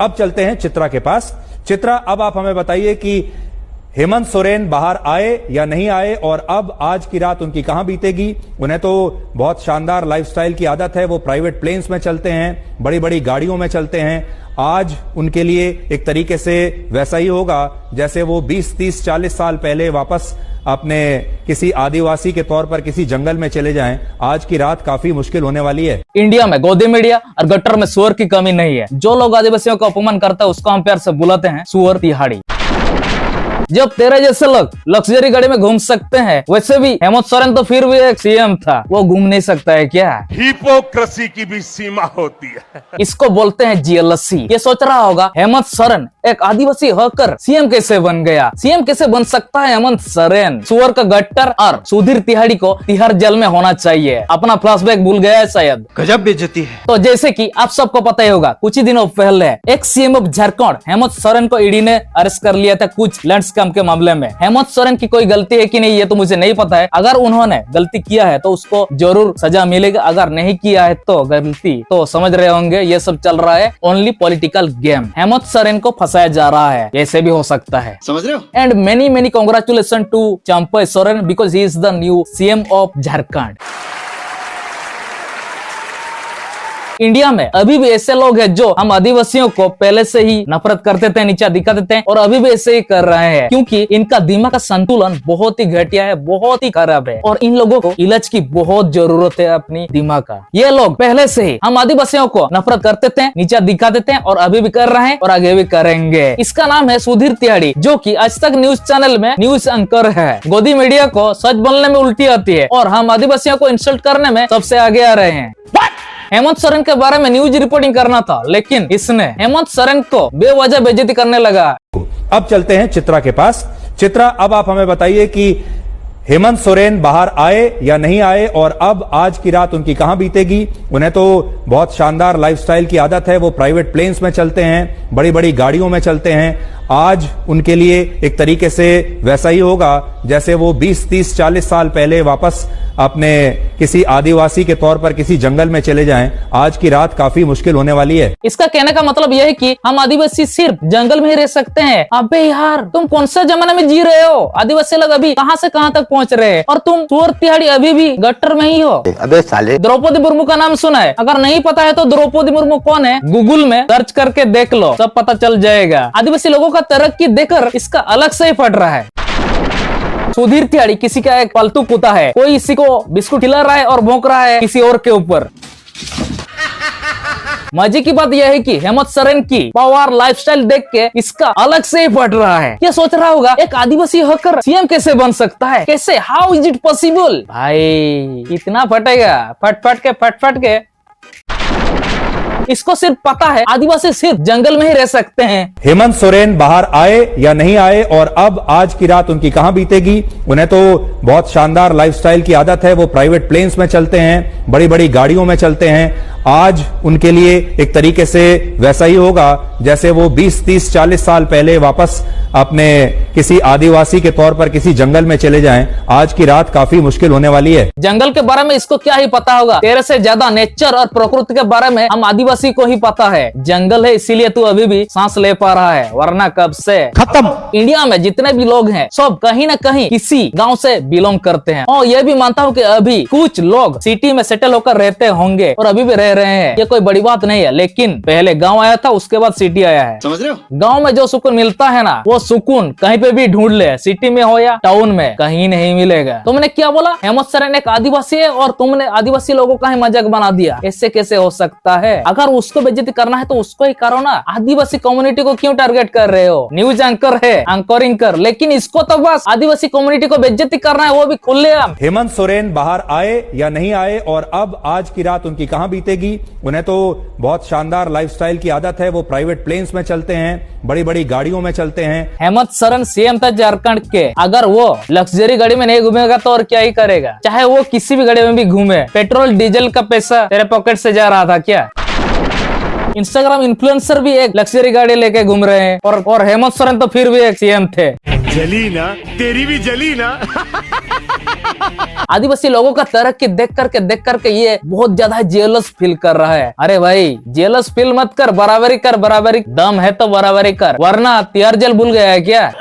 अब चलते हैं चित्रा के पास। चित्रा, अब आप हमें बताइए कि हेमंत सोरेन बाहर आए या नहीं आए, और अब आज की रात उनकी कहां बीतेगी। उन्हें तो बहुत शानदार लाइफस्टाइल की आदत है, वो प्राइवेट प्लेन्स में चलते हैं, बड़ी बड़ी गाड़ियों में चलते हैं। आज उनके लिए एक तरीके से वैसा ही होगा जैसे वो 20, 30, 40 साल पहले वापस अपने किसी आदिवासी के तौर पर किसी जंगल में चले जाएं। आज की रात काफी मुश्किल होने वाली है। इंडिया में गोदी मीडिया और गटर में सुअर की कमी नहीं है। जो लोग आदिवासियों का अपमान करता है उसको हम प्यार से बुलाते हैं सुअर तिहाड़ी। जब तेरे जैसे लोग लग्जरी गाड़ी में घूम सकते हैं, वैसे भी हेमंत सोरेन तो फिर भी एक सीएम था, वो घूम नहीं सकता है क्या? हिपोक्रेसी की भी सीमा होती है। इसको बोलते हैं जीएलसी। ये सोच रहा होगा हेमंत सोरेन एक आदिवासी होकर सीएम कैसे बन गया, सीएम कैसे बन सकता है हेमंत सोरेन? सुअर का गट्टर और सुधीर तिहाड़ी को तिहाड़ जेल में होना चाहिए। अपना फ्लैशबैक भूल गया है शायद। गजब बेइज्जती है। तो जैसे कि आप सबको पता ही होगा, कुछ ही दिनों पहले एक सीएम ऑफ झारखंड हेमंत सोरेन को ईडी ने अरेस्ट कर लिया था कुछ लैंड स्कैम के मामले में। हेमंत सोरेन की कोई गलती है कि नहीं ये तो मुझे नहीं पता है। अगर उन्होंने गलती किया है तो उसको जरूर सजा मिलेगा, अगर नहीं किया है तो गलती तो समझ रहे होंगे ये सब चल रहा है only political game. Hemant Soren को फंसाया जा रहा है, ऐसे भी हो सकता है, समझ रहे हो? And many congratulation to Champai Soren because he is the new CM of Jharkhand. India में अभी भी ऐसे लोग हैं जो हम आदिवासियों को पहले से ही नफरत करते थे, नीचा दिखा देते हैं और अभी भी ऐसे ही कर रहे हैं, क्योंकि इनका दिमाग का संतुलन बहुत ही घटिया है, बहुत ही खराब है और इन लोगों को इलाज की बहुत जरूरत है अपनी दिमाग का। ये लोग पहले से ही हम आदिवासियों को नफरत करते थे, नीचा दिखा देते हैं और अभी भी कर रहे हैं और आगे भी करेंगे। इसका नाम है सुधीर तिहाड़ी, जो कि आज तक न्यूज चैनल में न्यूज एंकर है। गोदी मीडिया को सच बोलने में उल्टी आती है और हम आदिवासियों को इंसल्ट करने में सबसे आगे आ रहे हैं। हेमंत सोरेन के बारे में न्यूज रिपोर्टिंग करना था, लेकिन इसने हेमंत सोरेन को बेवजह बेइज्जती करने लगा। अब चलते हैं चित्रा के पास। चित्रा, अब आप हमें बताइए कि हेमंत सोरेन बाहर आए या नहीं आए, और अब आज की रात उनकी कहां बीतेगी। उन्हें तो बहुत शानदार लाइफस्टाइल की आदत है, वो प्राइवेट प्लेन्स में चलते हैं, बड़ी बड़ी गाड़ियों में चलते हैं। आज उनके लिए एक तरीके से वैसा ही होगा जैसे वो 20, 30, 40 साल पहले वापस अपने किसी आदिवासी के तौर पर किसी जंगल में चले जाएं। आज की रात काफी मुश्किल होने वाली है। इसका कहने का मतलब यह है कि हम आदिवासी सिर्फ जंगल में ही रह सकते हैं। अबे यार, तुम कौन सा जमाने में जी रहे हो? आदिवासी लोग अभी कहां से कहां तक पहुंच रहे हैं और तुम सुअर तिहाड़ी अभी भी गट्टर में ही हो। अबे साले, द्रौपदी मुर्मू का नाम सुना है? अगर नहीं पता है तो द्रौपदी मुर्मू कौन है गूगल में सर्च करके देख लो, सब पता चल जाएगा। आदिवासी लोगों का तरक्की देखकर इसका अलग से ही फट रहा है। सुधीर तिहाड़ी किसी का एक पालतू कुत्ता है, कोई इसी को बिस्कुट खिला रहा है और भौंक रहा है किसी और के ऊपर। मजे की बात यह है कि हेमंत सोरेन की पावर लाइफस्टाइल देख के इसका अलग से ही फट रहा है। ये सोच रहा होगा एक आदिवासी होकर सीएम कैसे बन सकता है, कैसे, हाउ इज इट पॉसिबल? भाई इतना फटेगा, फट के। इसको सिर्फ पता है आदिवासी सिर्फ जंगल में ही रह सकते हैं। हेमंत सोरेन बाहर आए या नहीं आए, और अब आज की रात उनकी कहां बीतेगी। उन्हें तो बहुत शानदार लाइफस्टाइल की आदत है, वो प्राइवेट प्लेन्स में चलते हैं, बड़ी बड़ी गाड़ियों में चलते हैं। आज उनके लिए एक तरीके से वैसा ही होगा जैसे वो 20, 30, 40 साल पहले वापस अपने किसी आदिवासी के तौर पर किसी जंगल में चले जाएं। आज की रात काफी मुश्किल होने वाली है। जंगल के बारे में इसको क्या ही पता होगा? तेरे से ज्यादा नेचर और प्रकृति के बारे में हम आदिवासी को ही पता है। जंगल है इसीलिए तू अभी भी सांस ले पा रहा है, वरना कब से खत्म। इंडिया में जितने भी लोग हैं सब कहीं न कहीं किसी गांव से बिलोंग करते हैं, और यह भी मानता हूँ कि अभी कुछ लोग सिटी में सेटल होकर रहते होंगे और अभी भी रह रहे हैं। ये कोई बड़ी बात नहीं है, लेकिन पहले गांव आया था, उसके बाद सिटी आया है। समझ रहे हो? गांव में जो सुकून मिलता है ना, वो सुकून कहीं पे भी ढूंढ ले, सिटी में हो या टाउन में, कहीं नहीं मिलेगा। तुमने क्या बोला? हेमंत सोरेन एक आदिवासी है और तुमने आदिवासी लोगों का ही मजाक बना दिया। ऐसे कैसे हो सकता है? अगर उसको बेइज्जती करना है तो उसको ही करो ना, आदिवासी कम्युनिटी को क्यों टारगेट कर रहे हो? न्यूज एंकर है, एंकरिंग कर, लेकिन इसको तो बस आदिवासी कम्युनिटी को बेइज्जती करना है, वो भी खुलेआम। हेमंत सोरेन बाहर आए या नहीं आए, और अब आज की रात उनकी कहां बीतेगी। उन्हें तो बहुत शानदार लाइफस्टाइल की आदत है, वो प्राइवेट प्लेन्स में चलते हैं, बड़ी बड़ी गाड़ियों में चलते हैं। हेमंत सोरेन सीएम था झारखंड के, अगर वो लग्जरी गाड़ी में नहीं घूमेगा तो और क्या ही करेगा? चाहे वो किसी भी गाड़ी में भी घूमे, पेट्रोल डीजल का पैसा तेरे पॉकेट से जा रहा था क्या? इंस्टाग्राम इन्फ्लुएंसर भी एक लग्जरी गाड़ी लेके घूम रहे हैं, और हेमंत सोरेन तो फिर भी एक सीएम थे। जली ना, तेरी भी जली ना। आदिवासी लोगों का तरक्की देख करके ये बहुत ज्यादा जेलस फील कर रहा है। अरे भाई जेलस फील मत कर, बराबरी कर, बराबरी दम है तो बराबरी कर, वरना तिहाड़ जेल भूल गया है क्या?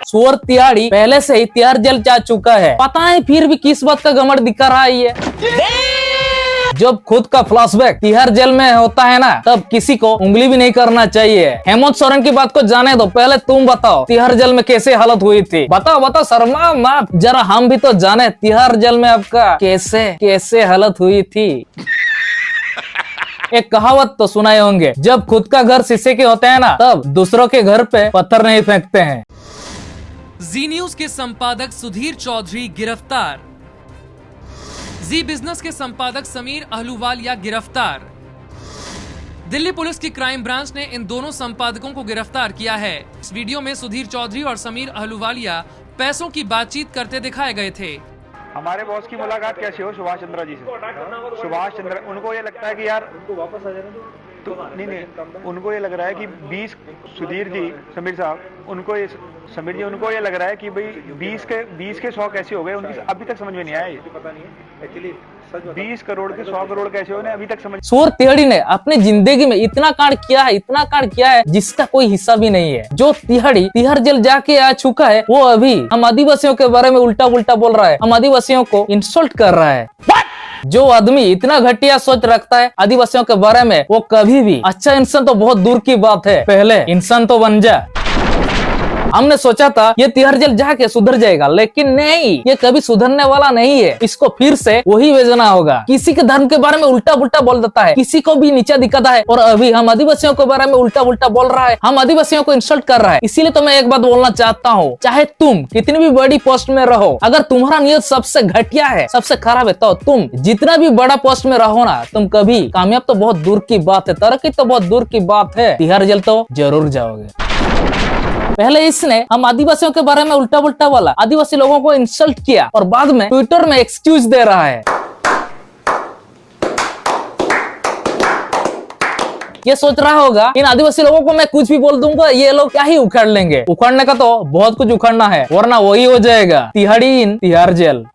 सुअर तिहाड़ी पहले से ही तिहाड़ जेल जा चुका है, पता नहीं फिर भी किस बात का घमंड दिखा रहा है ये। जब खुद का फ्लैशबैक तिहाड़ जेल में होता है ना, तब किसी को उंगली भी नहीं करना चाहिए। हेमंत सोरेन की बात को जाने दो, पहले तुम बताओ तिहाड़ जेल में कैसे हालत हुई थी। बताओ शर्मा मत, जरा हम भी तो जाने तिहाड़ जेल में आपका कैसे हालत हुई थी। एक कहावत तो सुनाए होंगे, जब खुद का घर शीशे के होते हैं ना, तब दूसरों के घर पे पत्थर नहीं फेंकते हैं। जी न्यूज के संपादक सुधीर चौधरी गिरफ्तार। जी बिजनेस के संपादक समीर अहलूवालिया गिरफ्तार। दिल्ली पुलिस की क्राइम ब्रांच ने इन दोनों संपादकों को गिरफ्तार किया है। इस वीडियो में सुधीर चौधरी और समीर अहलूवालिया पैसों की बातचीत करते दिखाए गए थे। हमारे बॉस की मुलाकात कैसी हो सुभाष चंद्रा जी से? सुभाष चंद्रा, उनको ये लगता है कि यार उनको वापस आ जाने तो नहीं, उनको ये लग रहा है कि 20 सुधीर जी, समीर साहब, उनको ये समीर जी, उनको ये लग रहा है कि भाई 20 के 100 कैसे हो गए, उनकी अभी तक समझ में नहीं आया। ये पता नहीं है एक्चुअली 20 करोड़ के 100 करोड़ कैसे हो, अभी तक समझ। सुअर तिहाड़ी ने अपनी जिंदगी में इतना कांड किया है जिसका कोई हिस्सा भी नहीं है। जो तिहाड़ी तिहाड़ जेल जाके आ चुका है, वो अभी हम आदिवासियों के बारे में उल्टा बोल रहा है, हम आदिवासियों को इंसल्ट कर रहा है। जो आदमी इतना घटिया सोच रखता है आदिवासियों के बारे में, वो कभी भी अच्छा इंसान तो बहुत दूर की बात है, पहले इंसान तो बन जा। हमने सोचा था ये तिहाड़ जेल जाके सुधर जाएगा, लेकिन नहीं, ये कभी सुधरने वाला नहीं है। इसको फिर से वही भेजना होगा। किसी के धर्म के बारे में उल्टा पुल्टा बोल देता है, किसी को भी नीचा दिखाता है, और अभी हम आदिवासियों के बारे में उल्टा पुल्टा बोल रहा है, हम आदिवासियों को इंसल्ट कर रहा है। इसीलिए तो मैं एक बात बोलना चाहता हूँ, चाहे तुम कितनी भी बड़ी पोस्ट में रहो, अगर तुम्हारा नियत सबसे घटिया है, सबसे खराब है, तो तुम जितना भी बड़ा पोस्ट में रहो ना, तुम कभी कामयाब तो बहुत दूर की बात है, तरक्की तो बहुत दूर की बात है, तिहाड़ जेल तो जरूर जाओगे। पहले इसने हम आदिवासियों के बारे में उल्टा पुल्टा बोला, आदिवासी लोगों को इंसल्ट किया, और बाद में ट्विटर में एक्सक्यूज दे रहा है। ये सोच रहा होगा इन आदिवासी लोगों को मैं कुछ भी बोल दूंगा, ये लोग क्या ही उखाड़ लेंगे। उखाड़ने का तो बहुत कुछ उखाड़ना है, वरना वही हो जाएगा तिहाड़ी इन तिहाड़ जेल।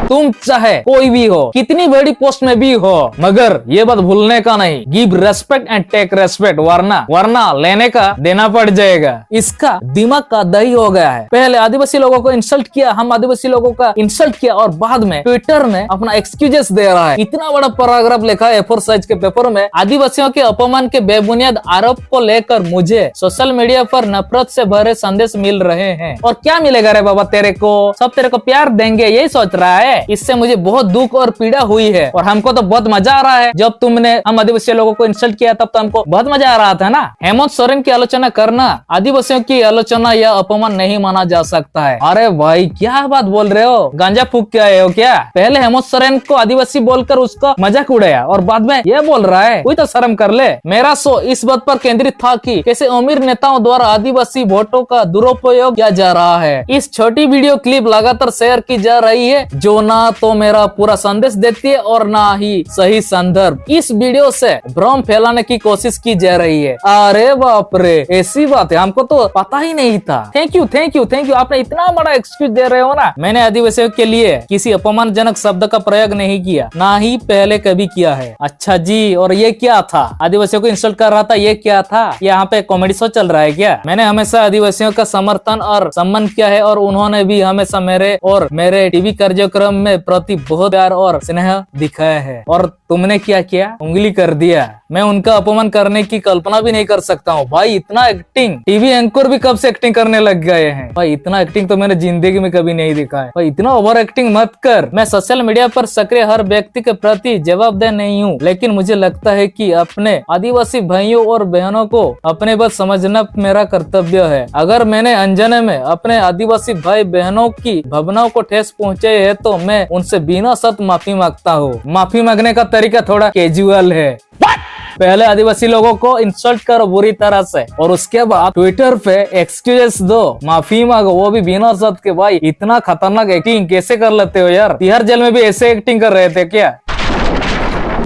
तुम चाहे कोई भी हो, कितनी बड़ी पोस्ट में भी हो, मगर ये बात भूलने का नहीं, give respect and take respect, वरना लेने का देना पड़ जाएगा। इसका दिमाग का दही हो गया है। पहले आदिवासी लोगों को इंसल्ट किया, हम आदिवासी लोगों का इंसल्ट किया, और बाद में ट्विटर में अपना एक्सक्यूजेस दे रहा है। इतना बड़ा पैराग्राफ लिखा है A4 साइज के पेपर में, आदिवासियों के अपमान के बेबुनियाद आरोप को लेकर मुझे सोशल मीडिया पर नफरत से भरे संदेश मिल रहे हैं। और क्या मिलेगा रे बाबा तेरे को, सब तेरे को प्यार देंगे, यही सोच रहा है। इससे मुझे बहुत दुख और पीड़ा हुई है, और हमको तो बहुत मजा आ रहा है। जब तुमने हम आदिवासी लोगों को इंसल्ट किया, तब तो हमको बहुत मजा आ रहा था ना। हेमंत सोरेन की आलोचना करना आदिवासियों की आलोचना या अपमान नहीं माना जा सकता है। अरे भाई क्या बात बोल रहे हो, गांजा फूक के आए हो क्या? पहले हेमंत सोरेन को आदिवासी बोलकर उसका मजाक उड़ाया, और बाद में ये बोल रहा है, कोई तो शर्म कर ले। मेरा शो इस बात पर केंद्रित था कि कैसे अमीर नेताओं द्वारा आदिवासी वोटों का दुरुपयोग किया जा रहा है। इस छोटी वीडियो क्लिप लगातार शेयर की जा रही है, जो ना तो मेरा पूरा संदेश देती है और ना ही सही संदर्भ। इस वीडियो से भ्रम फैलाने की कोशिश की जा रही है। अरे बाप रे, ऐसी बात है, हमको तो पता ही नहीं था। थैंक यू, आपने इतना बड़ा एक्सक्यूज दे रहे हो ना। मैंने आदिवासियों के लिए किसी अपमानजनक शब्द का प्रयोग नहीं किया, ना ही पहले कभी किया है। अच्छा जी, और ये क्या था? आदिवासियों को इंसल्ट कर रहा था, ये क्या था? यहाँ पे कॉमेडी शो चल रहा है क्या? मैंने हमेशा आदिवासियों का समर्थन और सम्मान किया है, और उन्होंने भी हमेशा मेरे टीवी कार्यक्रम में प्रति बहुत प्यार और स्नेह दिखाया है। और तुमने क्या किया? उंगली कर दिया। मैं उनका अपमान करने की कल्पना भी नहीं कर सकता हूँ। भाई इतना एक्टिंग, टीवी एंकर भी कब से एक्टिंग करने लग गए हैं। भाई इतना एक्टिंग तो मैंने जिंदगी में कभी नहीं देखा है। भाई इतना ओवर एक्टिंग मत कर। मैं सोशल मीडिया पर सक्रिय हर व्यक्ति के प्रति जवाबदेह नहीं हूँ, लेकिन मुझे लगता है कि अपने आदिवासी भाइयों और बहनों को अपने बात समझना मेरा कर्तव्य है। अगर मैंने अनजाने में अपने आदिवासी भाई बहनों की भावनाओं को ठेस पहुँचाई है, तो मैं उनसे बिना शर्त माफी मांगता हूँ। माफी मांगने का तरीका थोड़ा कैजुअल है। पहले आदिवासी लोगों को इंसल्ट करो बुरी तरह से, और उसके बाद ट्विटर पे एक्सक्यूजेस दो, माफी मांगो, वो भी बिना शर्त के। भाई इतना खतरनाक एक्टिंग कैसे कर लेते हो यार? तिहाड़ जेल में भी ऐसे एक्टिंग कर रहे थे क्या?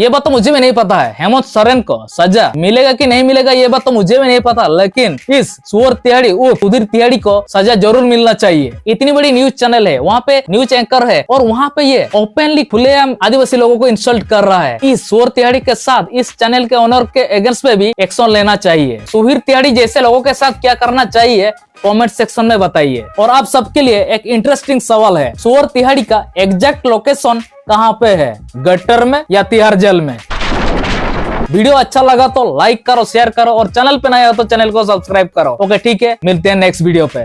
ये बात तो मुझे भी नहीं पता है हेमंत सोरेन को सजा मिलेगा कि नहीं मिलेगा, ये बात तो मुझे भी नहीं पता, लेकिन इस सुअर तिहाड़ी वो सुधीर तिहाड़ी को सजा जरूर मिलना चाहिए। इतनी बड़ी न्यूज चैनल है, वहाँ पे न्यूज एंकर है और वहाँ पे ये ओपनली खुलेआम आदिवासी लोगों को इंसल्ट कर रहा है। इस सुअर तिहाड़ी के साथ इस चैनल के ओनर के अगेंस्ट में भी एक्शन लेना चाहिए। सुधीर तिहाड़ी जैसे लोगों के साथ क्या करना चाहिए कमेंट सेक्शन में बताइए। और आप सबके लिए एक इंटरेस्टिंग सवाल है, सुअर तिहाड़ी का एग्जैक्ट लोकेशन कहाँ पे है, गटर में या तिहाड़ जेल में? वीडियो अच्छा लगा तो लाइक करो, शेयर करो और चैनल पे नया हो तो चैनल को सब्सक्राइब करो। ओके ठीक है, मिलते हैं नेक्स्ट वीडियो पे।